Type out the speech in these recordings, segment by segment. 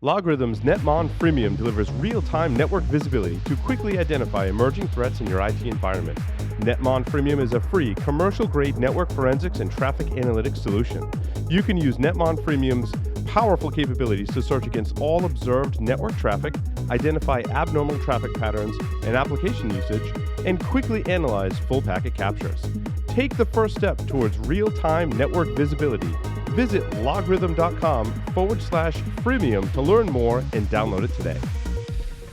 LogRhythm's NetMon Freemium delivers real-time network visibility to quickly identify emerging threats in your IT environment. NetMon Freemium is a free, commercial-grade network forensics and traffic analytics solution. You can use NetMon Freemium's powerful capabilities to search against all observed network traffic, identify abnormal traffic patterns and application usage, and quickly analyze full packet captures. Take the first step towards real-time network visibility. Visit logrhythm.com/freemium to learn more and download it today.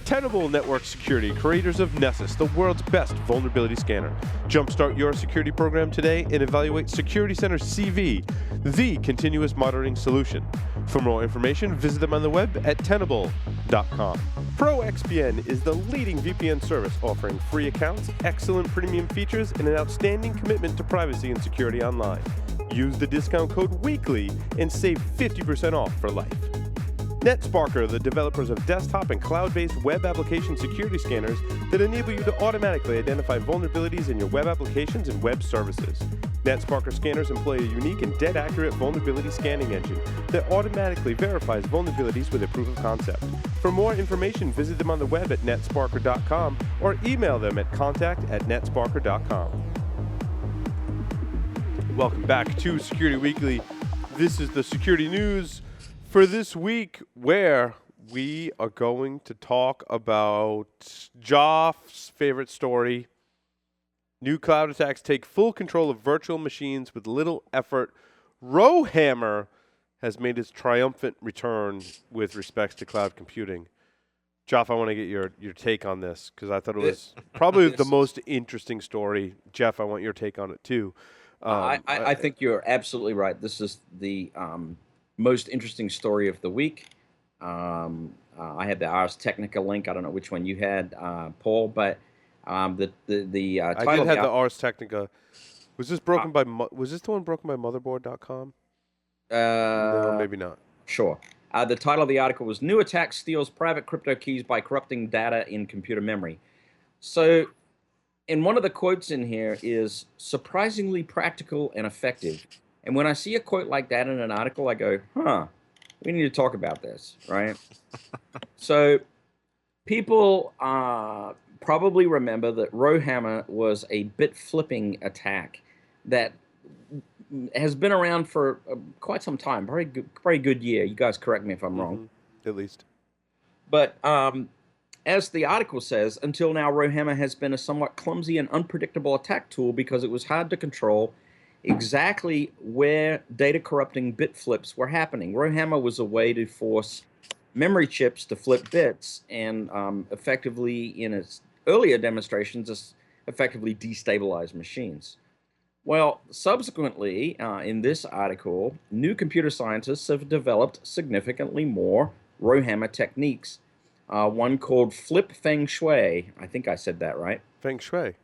Tenable Network Security, creators of Nessus, the world's best vulnerability scanner. Jumpstart your security program today and evaluate Security Center CV, the continuous monitoring solution. For more information, visit them on the web at tenable.com. ProXPN is the leading VPN service offering free accounts, excellent premium features, and an outstanding commitment to privacy and security online. Use the discount code WEEKLY and save 50% off for life. NetSparker, the developers of desktop and cloud-based web application security scanners that enable you to automatically identify vulnerabilities in your web applications and web services. NetSparker scanners employ a unique and dead-accurate vulnerability scanning engine that automatically verifies vulnerabilities with a proof of concept. For more information, visit them on the web at netsparker.com or email them at contact@netsparker.com. Welcome back to Security Weekly. This is the security news for this week, where we are going to talk about Joff's favorite story. New cloud attacks take full control of virtual machines with little effort. Rowhammer has made its triumphant return with respects to cloud computing. Joff, I want to get your take on this because I thought it was probably the most interesting story. Jeff, I want your take on it too. I think you're absolutely right. This is the most interesting story of the week. I had the Ars Technica link. I don't know which one you had, Paul, but the title I did have the Ars Technica. Was this broken by? Was this the one broken by Motherboard.com? No, maybe not. Sure. The title of the article was "New Attack Steals Private Crypto Keys by Corrupting Data in Computer Memory." So, and one of the quotes in here is surprisingly practical and effective. And when I see a quote like that in an article, I go, we need to talk about this, right? So people probably remember that Rowhammer was a bit flipping attack that has been around for quite some time, very good year. You guys correct me if I'm wrong. At least. But as the article says, until now, Rowhammer has been a somewhat clumsy and unpredictable attack tool because it was hard to control exactly where data corrupting bit flips were happening. Rowhammer was a way to force memory chips to flip bits and effectively, in its earlier demonstrations, effectively destabilize machines. Well, subsequently, in this article, new computer scientists have developed significantly more Rowhammer techniques. One called Flip Feng Shui. I think I said that right. Feng Shui.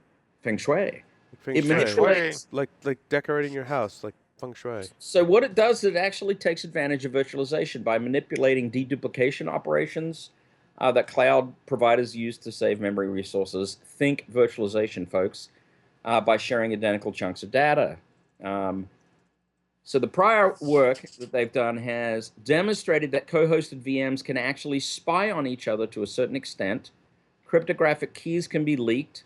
Feng Shui. It manipulates, like decorating your house, like Feng Shui. So what it does, it actually takes advantage of virtualization by manipulating deduplication operations that cloud providers use to save memory resources. Think virtualization, folks, by sharing identical chunks of data. So the prior work that they've done has demonstrated that co-hosted VMs can actually spy on each other to a certain extent. Cryptographic keys can be leaked.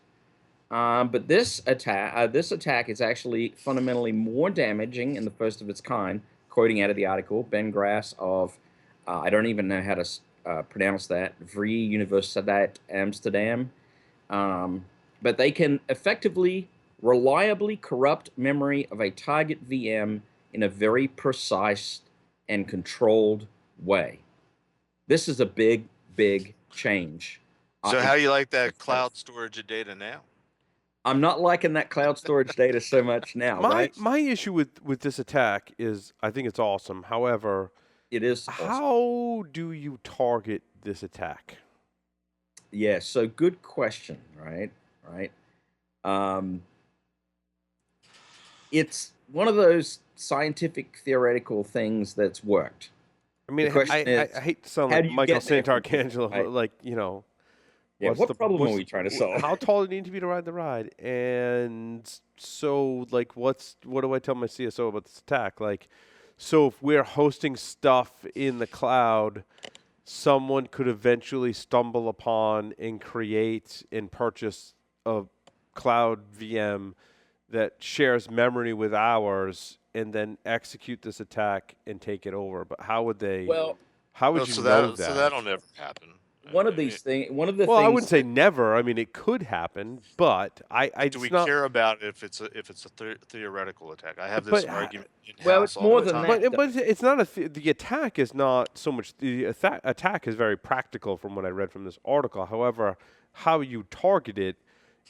But this attack is actually fundamentally more damaging and the first of its kind, quoting out of the article, Ben Grass of, I don't even know how to pronounce that, Vrije Universiteit Amsterdam. But they can effectively, reliably corrupt memory of a target VM in a very precise and controlled way. This is a big, big change. So how do you like that cloud storage of data now? I'm not liking that cloud storage data so much now, right? My issue with this attack is I think it's awesome. However, it is awesome. How do you target this attack? Yeah, so good question, right? It's one of those scientific theoretical things that's worked. I mean, I hate to sound like Michael Santarcangelo, right? Like, you know. Yeah, what problem are we trying to solve? How tall do you need to be to ride the ride? And so, like, what do I tell my CSO about this attack? Like, so if we're hosting stuff in the cloud, someone could eventually stumble upon and create and purchase a cloud VM that shares memory with ours and then execute this attack and take it over. But how would they? Well, How would Well, you so know so that? that'll never happen. one of I mean, these things, one of the Well, I things wouldn't say that, never. I mean, it could happen, but do it's we not. care about if it's a theoretical attack? I have this But argument in well, house it's all more the than time. that. but it's not the attack is not so much the attack is very practical from what I read from this article. However, how you target it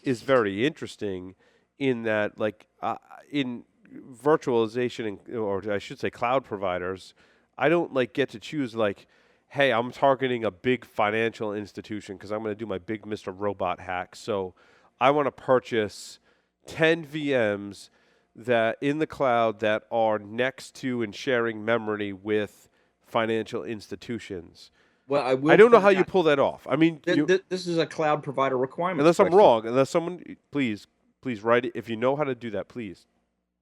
is very interesting in that in virtualization or I should say cloud providers, I don't get to choose hey, I'm targeting a big financial institution because I'm going to do my big Mr. Robot hack. So I want to purchase 10 VMs that in the cloud that are next to and sharing memory with financial institutions. Well, I I will don't know how point you out, pull that off. I mean, this is a cloud provider requirements unless I'm question. wrong, unless someone, please write it. If you know how to do that, please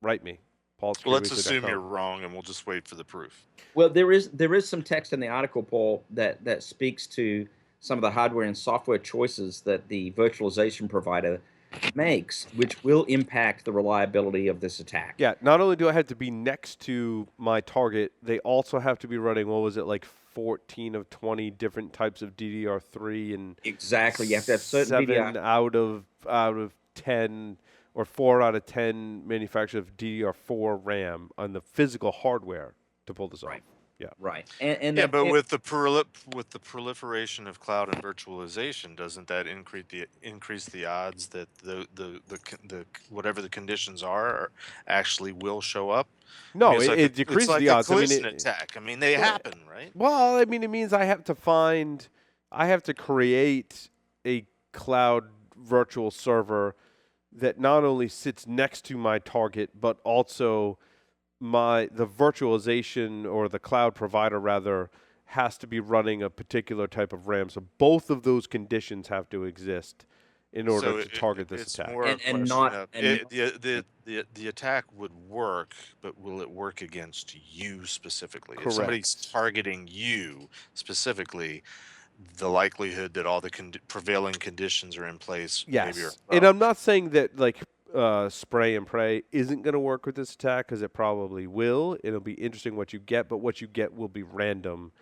write me. Well, let's assume paul@securityweekly.com. you're wrong, and we'll just wait for the proof. Well, there is some text in the article, Paul, that speaks to some of the hardware and software choices that the virtualization provider makes, which will impact the reliability of this attack. Yeah, not only do I have to be next to my target, they also have to be running, what was it, 14 of 20 different types of DDR3 and Exactly. You have to have certain 7 VDI. out of 10 or 4 out of 10 manufacturers of DDR4 RAM on the physical hardware to pull this Right. off. Yeah. Right. And Yeah, that, but with the proliferation of cloud and virtualization, doesn't that increase the odds that the whatever the conditions are actually will show up? I No, mean, it's it it's decreases like the a odds. I mean, collision attack. I mean, they happen, right? well, I mean, it means I have to create a cloud virtual server that not only sits next to my target, but also the virtualization or the cloud provider rather has to be running a particular type of RAM. So both of those conditions have to exist in order So to target this it's attack. more a and question not of and the attack would work, but will it work against you specifically? If Correct. somebody's targeting you specifically, the likelihood that all the prevailing conditions are in place maybe are Yes, and I'm not saying that spray and pray isn't going to work with this attack because it probably will. It'll be interesting what you get, but what you get will be random,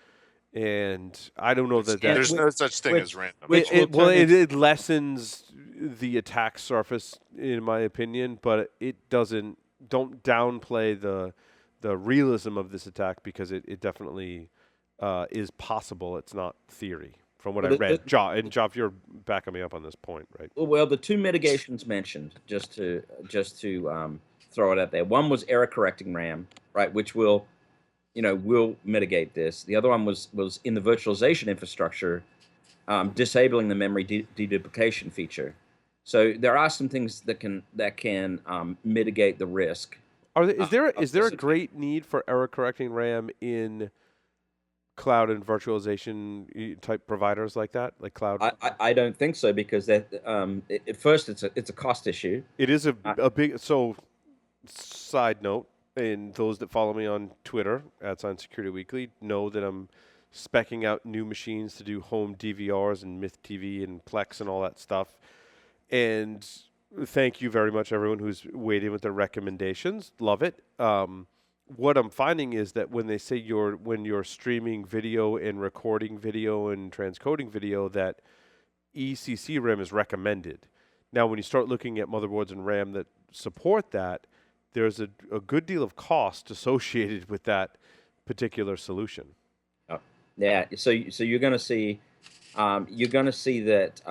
and I don't know that there's which- no such thing which- as random. which will well, turn into- it lessens the attack surface in my opinion, but it doesn't. Don't downplay the realism of this attack because it definitely is possible. It's not theory. From what Well, I read, Joff, you're backing me up on this point, right? well, the two mitigations mentioned, just to throw it out there. One was error correcting RAM, right, which will mitigate this. The other one was in the virtualization infrastructure, disabling the memory deduplication feature. So there are some things that can mitigate the risk. Is there a this great need for error correcting RAM in cloud and virtualization type providers like that, like cloud? I don't think so, because at first it's a cost issue. It is a big. So, side note, and those that follow me on Twitter @ Security Weekly know that I'm specking out new machines to do home DVRs and Myth TV and Plex and all that stuff. And thank you very much, everyone who's weighed in with their recommendations. Love it. What I'm finding is that when they say when you're streaming video and recording video and transcoding video, that ECC RAM is recommended. Now, when you start looking at motherboards and RAM that support that, there's a good deal of cost associated with that particular solution. Yeah, so you're going to see that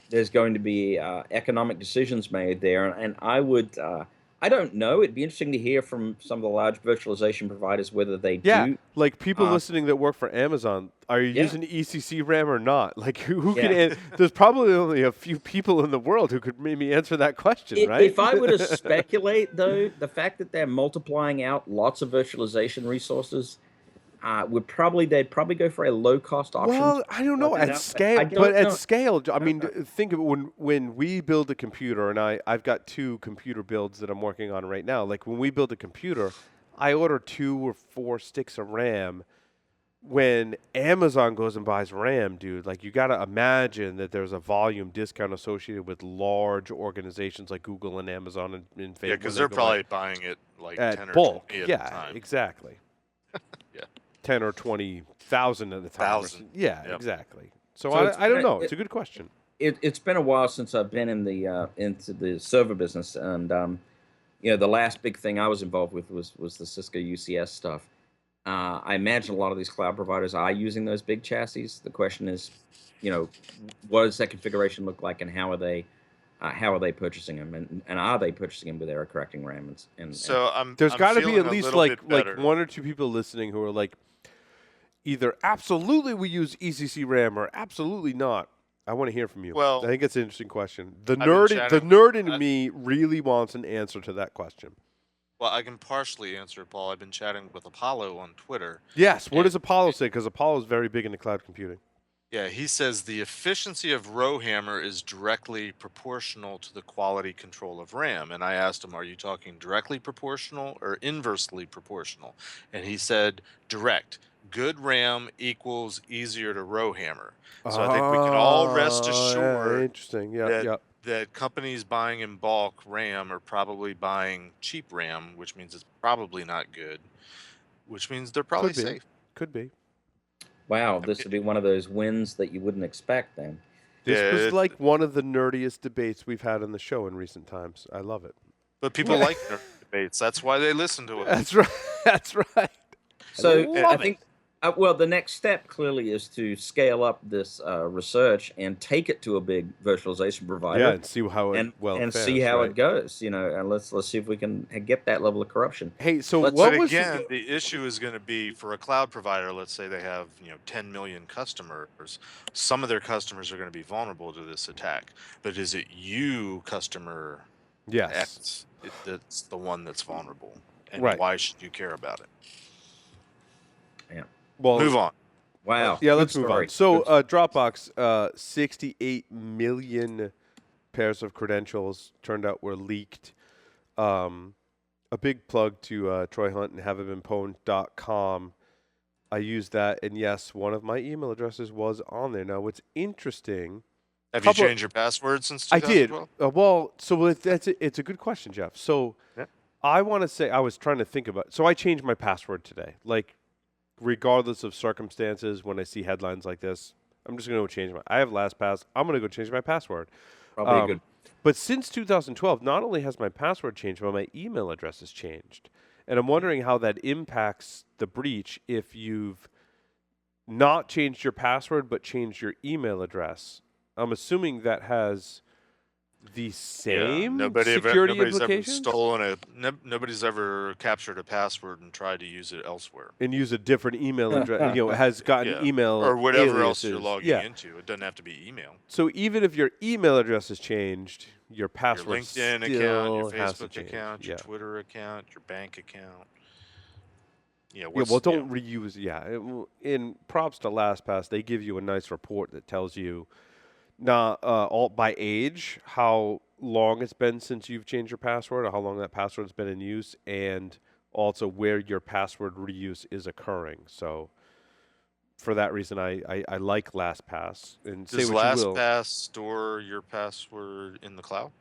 there's going to be economic decisions made there, and I don't know. It'd be interesting to hear from some of the large virtualization providers whether they do. Like people listening that work for Amazon, are you using ECC RAM or not? Like who can? There's probably only a few people in the world who could maybe answer that question, right? If I were to speculate, though, the fact that they're multiplying out lots of virtualization resources, they'd probably go for a low cost option. Well, I don't know at scale, scale, I mean, think of it when we build a computer, and I've got 2 computer builds that I'm working on right now. Like when we build a computer, I order 2 or 4 sticks of RAM when Amazon goes and buys RAM, dude, like you got to imagine that there's a volume discount associated with large organizations like Google and Amazon in Yeah, favor because they're probably buying it like 10 at or bulk. 20 at a Yeah, time. exactly. Yeah. 10 or 20,000 at a time. Thousand. Yeah, Yep. exactly. So, So I don't know. It's a good question. It's been a while since I've been in the into the server business, and the last big thing I was involved with was the Cisco UCS stuff. I imagine a lot of these cloud providers are using those big chassis. The question is, what does that configuration look like, and how are they purchasing them, and are they purchasing them with error correcting RAM? So There's got to be feeling at a least little bit like better. 1 or 2 people listening who are like, either absolutely we use ECC RAM or absolutely not. I want to hear from you. Well, I think it's an interesting question. The I've been nerd chatting- in me really wants an answer to that question. Well, I can partially answer it, Paul. I've been chatting with Apollo on Twitter. Yes. What And- does Apollo say? Because Apollo is very big into cloud computing. Yeah, he says the efficiency of rowhammer is directly proportional to the quality control of RAM. And I asked him, are you talking directly proportional or inversely proportional? And he said direct. Good RAM equals easier to rowhammer. So I think we can all rest assured interesting. Yeah, that yeah. that companies buying in bulk RAM are probably buying cheap RAM, which means it's probably not good, which means they're probably Could be. safe. Could be. Wow, this would be one of those wins that you wouldn't expect then. This Yeah, was it's- like one of the nerdiest debates we've had on the show in recent times. I love it. But people like nerd debates. That's why they listen to it. That's right. That's right. So I Love think, well, the next step clearly is to scale up this research and take it to a big virtualization provider. Yeah, and see how it and fares, see how right? it goes. And let's see if we can get that level of corruption. Hey, so Let's- what But was again, the issue is going to be for a cloud provider. Let's say they have 10 million customers. Some of their customers are going to be vulnerable to this attack. But is it you, customer yes. X, that's the one that's vulnerable? And Right. why should you care about it? Yeah. Well, Move on. Wow. Yeah, Good let's move story. on. So, Good- Dropbox, 68 million pairs of credentials turned out were leaked. A big plug to Troy Hunt and haveitbeenpwned.com. I used that, and yes, one of my email addresses was on there. Now, what's interesting, Have you couple- changed your password since I did. 2012? Well, so it's a good question, Jeff. So, Yeah. I want to say I was trying to think about. So I changed my password today. Like, regardless of circumstances, when I see headlines like this, I'm just going to change my. I have LastPass. I'm going to go change my password. Probably a good. But since 2012, not only has my password changed, but my email address has changed. And I'm wondering how that impacts the breach if you've not changed your password but changed your email address. I'm assuming that has the same security nobody's implications ever stolen nobody's ever captured a password and tried to use it elsewhere. and use a different email address. Has gotten Yeah. email Or whatever else you're aliases. logging Yeah. into. It doesn't have to be email. So even if your email address has changed, your Your password LinkedIn still account, your has to Facebook change. account, your Yeah. Twitter account, your bank account. Yeah, Yeah, well, don't reuse. Yeah, in props to LastPass, they give you a nice report that tells you, not all by age, how long it's been since you've changed your password, or how long that password's been in use, and also where your password reuse is occurring. So, for that reason, I like LastPass. And Does say what you will. LastPass store your password in the cloud?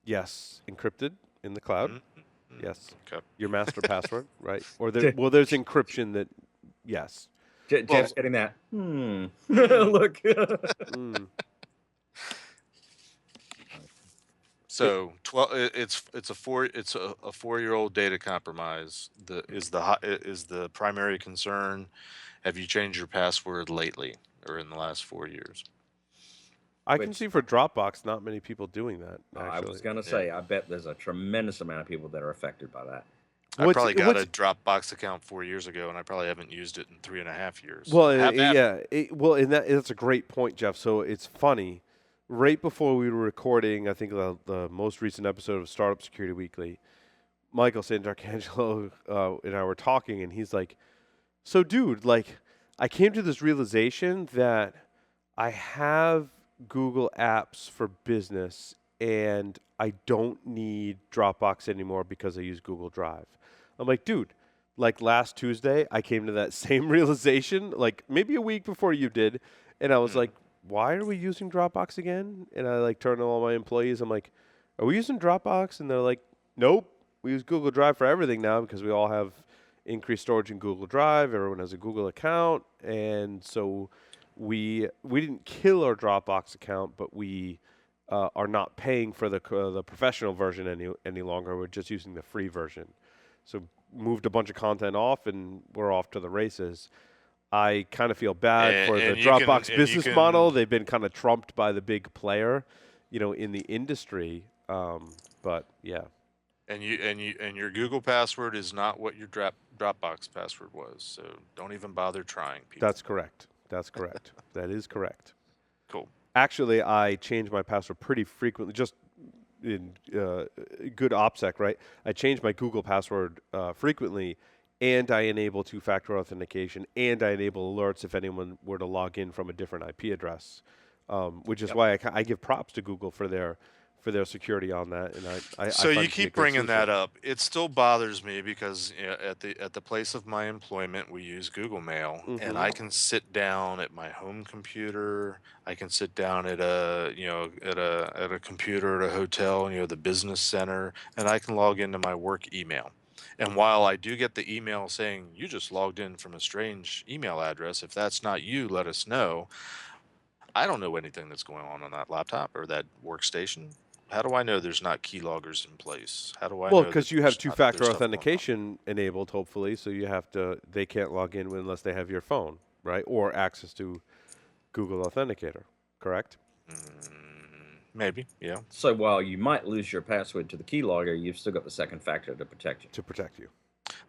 Yes, encrypted in the cloud. Mm-hmm. Yes, Okay. your master password, right? Or there's encryption that. Yes. Jeff's getting that. Look. Mm. So it's a 4-year-old data compromise. Is the primary concern. Have you changed your password lately or in the last 4 years? I can see for Dropbox, not many people doing that. I Actually. was gonna say, I bet there's a tremendous amount of people that are affected by that. I probably got a Dropbox account 4 years ago, and I probably haven't used it in 3.5 years. Well, Have that. and that's a great point, Jeff. So it's funny. Right before we were recording, I think the most recent episode of Startup Security Weekly, Michael Santarcangelo and I were talking, and he's like, "So, dude, like, I came to this realization that I have Google Apps for Business, and I don't need Dropbox anymore because I use Google Drive." I'm like, dude, like last Tuesday, I came to that same realization, like maybe a week before you did, and I was like, why are we using Dropbox again? And I like turned to all my employees. I'm like, are we using Dropbox? And they're like, nope. We use Google Drive for everything now because we all have increased storage in Google Drive. Everyone has a Google account, and so we didn't kill our Dropbox account, but we are not paying for the professional version any longer. We're just using the free version. So moved a bunch of content off, and we're off to the races. I kind of feel bad for the Dropbox business model. They've been kind of trumped by the big player, in the industry. But yeah. And your Google password is not what your Dropbox password was. So don't even bother trying, people. That's correct. That is correct. Cool. Actually, I change my password pretty frequently, just in good OPSEC, right? I change my Google password frequently, and I enable two-factor authentication, and I enable alerts if anyone were to log in from a different IP address, which is why I give props to Google for their security on that. And So I you find keep bringing that up. It still bothers me because at the place of my employment, we use Google Mail, and I can sit down at my home computer. I can sit down at a computer at a hotel, the business center, and I can log into my work email. And while I do get the email saying you just logged in from a strange email address, if that's not you, let us know. I don't know anything that's going on that laptop or that workstation. How do I know there's not keyloggers in place? How do I know? Well, because you have two-factor authentication enabled, hopefully, so they can't log in unless they have your phone, right? Or access to Google Authenticator, correct? Maybe, yeah. So while you might lose your password to the keylogger, you've still got the second factor to protect you.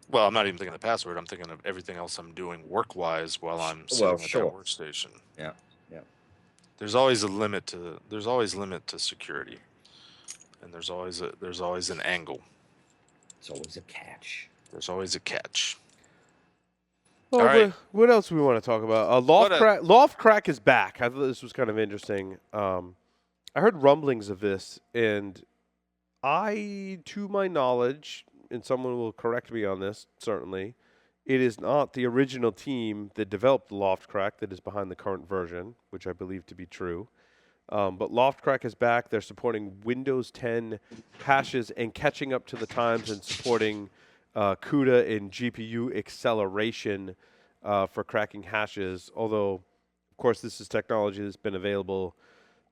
Well, I'm not even thinking of the password. I'm thinking of everything else I'm doing work-wise while I'm sitting at that workstation. Yeah. There's always a limit to security. And there's always an angle. There's always a catch. Well, all right. What else do we want to talk about? Loft crack is back. I thought this was kind of interesting. I heard rumblings of this, and to my knowledge, and someone will correct me on this, certainly, it is not the original team that developed Loft crack that is behind the current version, which I believe to be true. But Loftcrack is back. They're supporting Windows 10 hashes and catching up to the times and supporting CUDA and GPU acceleration for cracking hashes. Although, of course, this is technology that's been available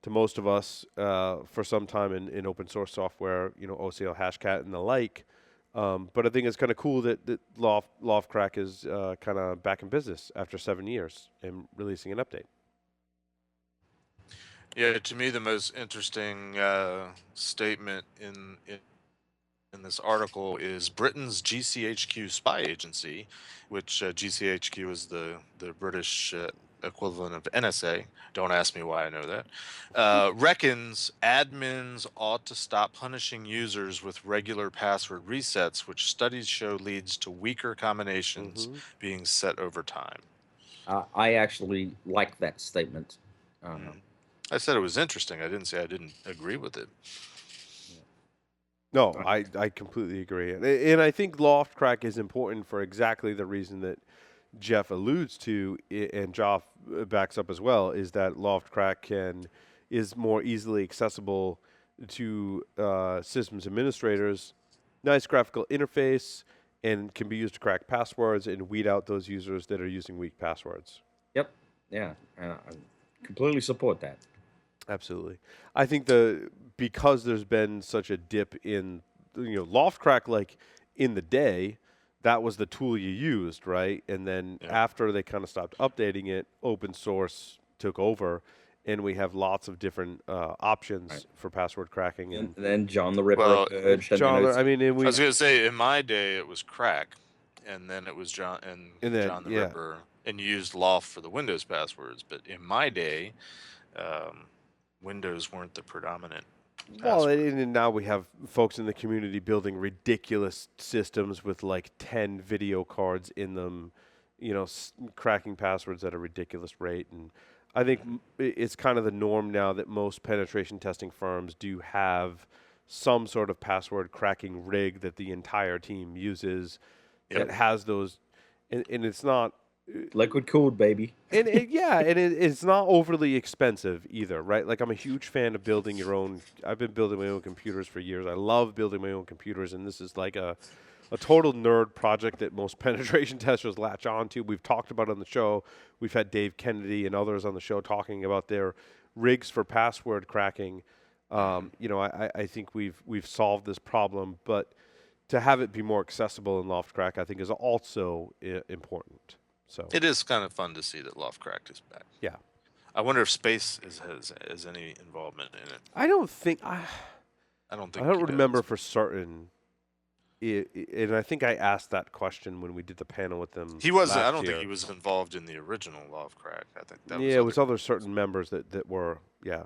to most of us for some time in open source software, OCL Hashcat and the like. But I think it's kind of cool that Loftcrack is kind of back in business after 7 years and releasing an update. Yeah, to me, the most interesting statement in this article is Britain's GCHQ spy agency, which GCHQ is the British equivalent of NSA. Don't ask me why I know that. Reckons admins ought to stop punishing users with regular password resets, which studies show leads to weaker combinations being set over time. I actually like that statement. I said it was interesting. I didn't say I didn't agree with it. No, I completely agree. And I think Loftcrack is important for exactly the reason that Jeff alludes to, and Joff backs up as well, is that Loftcrack is more easily accessible to systems administrators, nice graphical interface, and can be used to crack passwords and weed out those users that are using weak passwords. Yep. Yeah. I completely support that. Absolutely. I think because there's been such a dip in, Loftcrack, like in the day, that was the tool you used, right? And then after they kind of stopped updating it, open source took over, and we have lots of different options for password cracking. And then John the Ripper emerged. I was going to say, in my day, it was crack, and then it was John the Ripper, and you used Loft for the Windows passwords. But in my day, Windows weren't the predominant password. Well, and now we have folks in the community building ridiculous systems with like 10 video cards in them, cracking passwords at a ridiculous rate. And I think it's kind of the norm now that most penetration testing firms do have some sort of password cracking rig that the entire team uses that has those, and it's not liquid cooled, baby. and it's not overly expensive either, right? Like I'm a huge fan of building your own. I've been building my own computers for years. I love building my own computers, and this is like a total nerd project that most penetration testers latch onto. We've talked about it on the show. We've had Dave Kennedy and others on the show talking about their rigs for password cracking. I think we've solved this problem, but to have it be more accessible in Loftcrack, I think, is also important. So it is kind of fun to see that Loftcrack is back. Yeah. I wonder if Space has any involvement in it. I don't think I don't think I don't remember for certain. And I think I asked that question when we did the panel with them. He was. I don't think he was involved in the original Loftcrack. I think that was. It was other certain members that were. Yeah.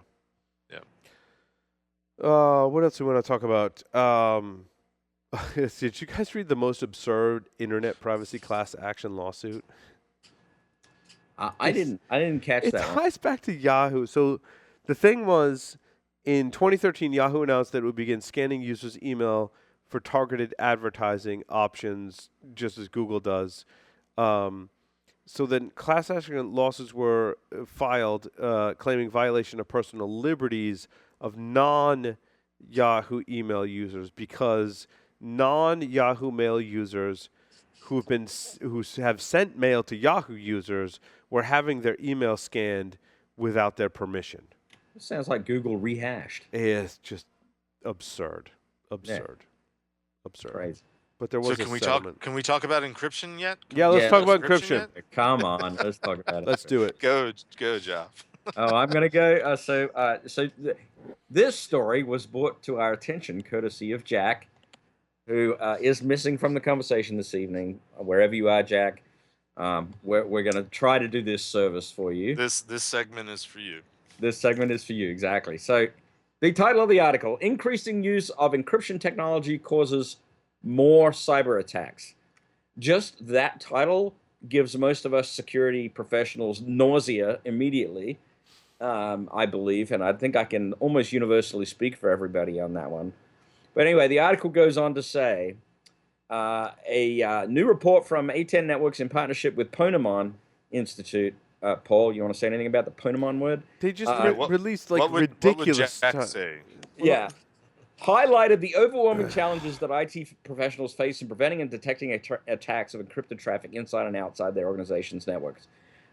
Yeah. What else do we want to talk about? Did you guys read the most absurd internet privacy class action lawsuit? I didn't catch that. It ties back to Yahoo. So the thing was, in 2013, Yahoo announced that it would begin scanning users' email for targeted advertising options, just as Google does. So then class action lawsuits were filed claiming violation of personal liberties of non-Yahoo email users because non-Yahoo Mail users who have sent mail to Yahoo users were having their email scanned without their permission. It sounds like Google rehashed. It's just absurd. Crazy. But there was a settlement. Can we talk about encryption yet? Let's talk about encryption. Come on, let's talk about it. Let's do it. Go, Jeff. I'm gonna go. This story was brought to our attention courtesy of Jack, who is missing from the conversation this evening. Wherever you are, Jack, we're gonna try to do this service for you. This segment is for you. This segment is for you, exactly. So, the title of the article: Increasing use of encryption technology causes more cyber attacks. Just that title gives most of us security professionals nausea immediately, I believe, and I think I can almost universally speak for everybody on that one. But anyway, the article goes on to say, a new report from A10 Networks in partnership with Ponemon Institute. Paul, you want to say anything about the Ponemon word? They just released ridiculous what would Jack say? Yeah. Highlighted the overwhelming challenges that IT professionals face in preventing and detecting attacks of encrypted traffic inside and outside their organization's networks.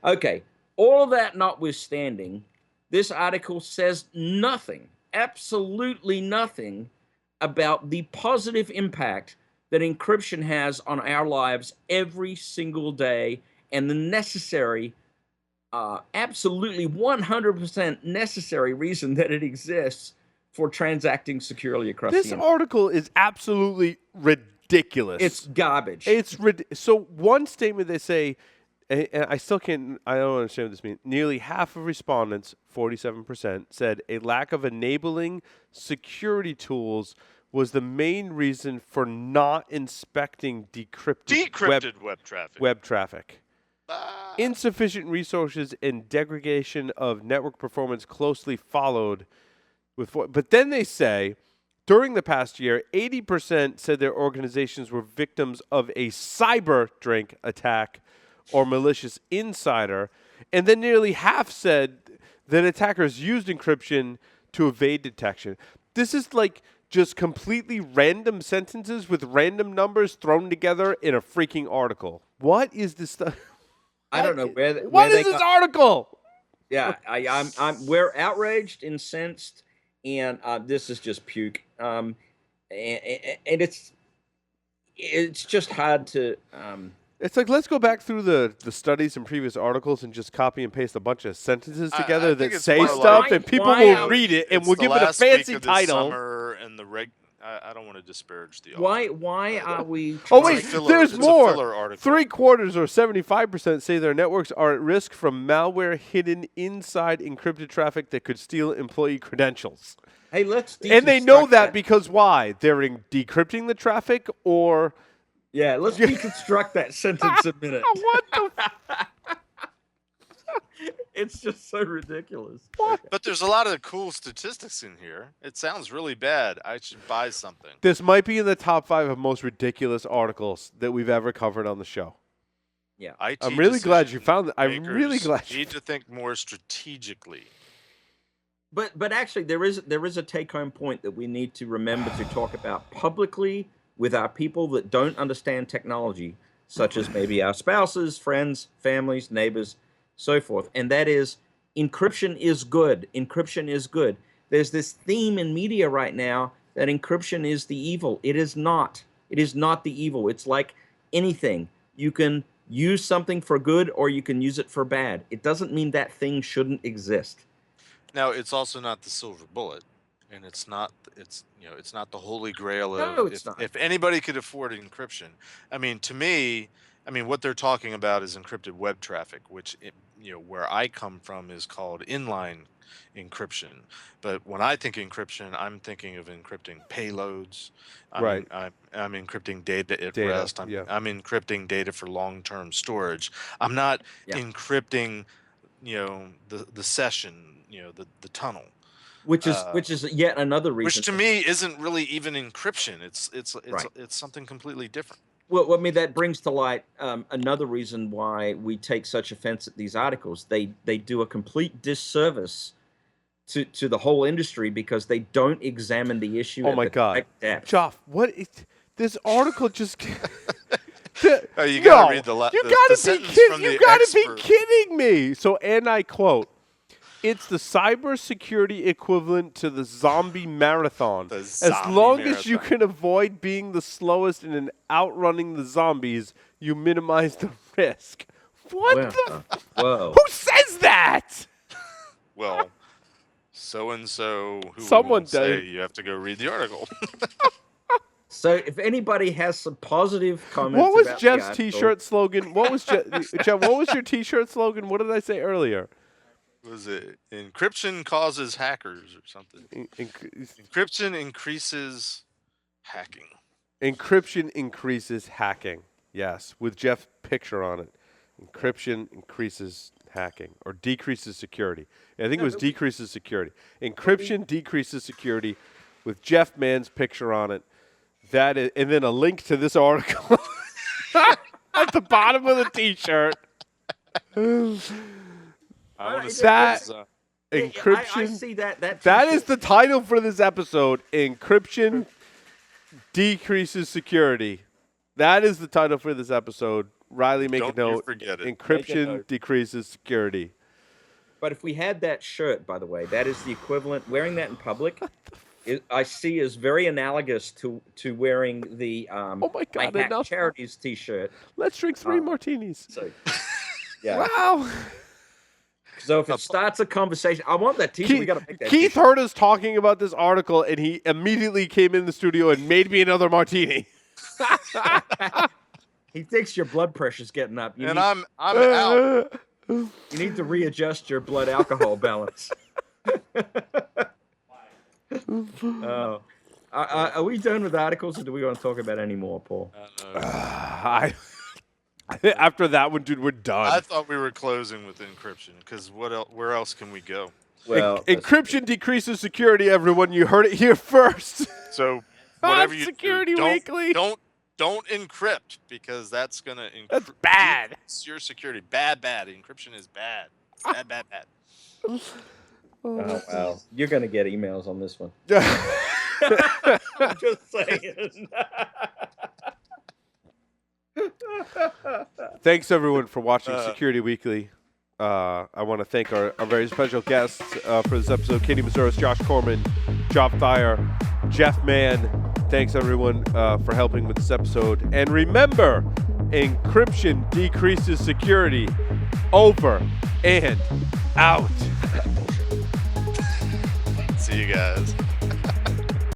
Okay, all of that notwithstanding, this article says nothing, absolutely nothing, about the positive impact that encryption has on our lives every single day and the necessary, absolutely 100% necessary reason that it exists for transacting securely across the internet. This article is absolutely ridiculous. It's garbage. So one statement they say, and I don't understand what this means. Nearly half of respondents, 47%, said a lack of enabling security tools was the main reason for not inspecting decrypted web traffic. Insufficient resources and degradation of network performance closely followed. But then they say, during the past year, 80% said their organizations were victims of a cyber drink attack or malicious insider, and then nearly half said that attackers used encryption to evade detection. This is like just completely random sentences with random numbers thrown together in a freaking article. What is this stuff? I don't know what is this article? Yeah, we're outraged, incensed. And this is just puke, and it's just hard to. It's like, let's go back through the studies and previous articles and just copy and paste a bunch of sentences together that say stuff, and people will read it, and we'll give it a fancy title. And I don't want to disparage the Why are we? Oh wait, there's more. 3/4 or 75% say their networks are at risk from malware hidden inside encrypted traffic that could steal employee credentials. Hey, let's. And they know that because why? They're decrypting the traffic, or yeah, let's deconstruct that sentence a minute. What the? It's just so ridiculous. But there's a lot of cool statistics in here. It sounds really bad. I should buy something. This might be in the top 5 of most ridiculous articles that we've ever covered on the show. Yeah. I'm really glad you found that. I'm really glad you need to think more strategically. But actually, there is a take-home point that we need to remember to talk about publicly with our people that don't understand technology, such as maybe our spouses, friends, families, neighbors, so forth. And that is, encryption is good. Encryption is good. There's this theme in media right now that encryption is the evil. It is not. It is not the evil. It's like anything. You can use something for good or you can use it for bad. It doesn't mean that thing shouldn't exist. Now, it's also not the silver bullet, and it's not the holy grail of No, it's not. If anybody could afford encryption. I mean, to me, what they're talking about is encrypted web traffic, which where I come from is called inline encryption. But when I think encryption, I'm thinking of encrypting payloads. Right. I'm encrypting data at rest. I'm encrypting data for long-term storage. I'm not encrypting, the session, the tunnel. Which is yet another reason. Which to me isn't really even encryption. It's something completely different. Well, I mean, that brings to light another reason why we take such offense at these articles. They do a complete disservice to the whole industry because they don't examine the issue. Oh my God, Joff, what is this article? Just you gotta read the you gotta be kidding. You gotta be kidding me. So, and I quote. It's the cybersecurity equivalent to the zombie marathon. As long as you can avoid being the slowest and outrunning the zombies, you minimize the risk. What Whoa. Who says that? Well, so-and-so who Someone say you have to go read the article. So if anybody has some positive comments what was about Jeff's T-shirt slogan? What was Jeff, what was your T-shirt slogan? What did I say earlier? Was it encryption causes hackers or something? Encryption increases hacking. Encryption increases hacking. Yes, with Jeff's picture on it. Encryption increases hacking or decreases security. I think it was decreases security. Encryption decreases security with Jeff Mann's picture on it. That is, and then a link to this article at the bottom of the T-shirt. Encryption. I see that. That is the title for this episode. Encryption decreases security. That is the title for this episode. Riley, make a note. Forget it. Encryption decreases security. But if we had that shirt, by the way, that is the equivalent. Wearing that in public, I see is very analogous to wearing the oh my God, I Hack Charities T-shirt. Let's drink 3 martinis. So, yeah. Wow. So if it starts a conversation, I want that T-shirt. We got to pick that. Keith heard us talking about this article, and he immediately came in the studio and made me another martini. He thinks your blood pressure's getting up. I'm out. You need to readjust your blood alcohol balance. Are we done with articles, or do we want to talk about any more, Paul? After that one, dude, we're done. I thought we were closing with encryption because where else can we go? Well, encryption decreases security. Everyone, you heard it here first. So whatever you Security do, Weekly. Don't encrypt because that's gonna that's bad. It's your security. Bad. Encryption is bad. Bad. Oh wow, you're gonna get emails on this one. I'm just saying. Thanks everyone for watching Security Weekly. I want to thank our very special guests for this episode: Katie Mazuris, Josh Corman, Job Thayer, Jeff Mann. Thanks everyone for helping with this episode. And remember, encryption decreases security. Over and out. See you guys.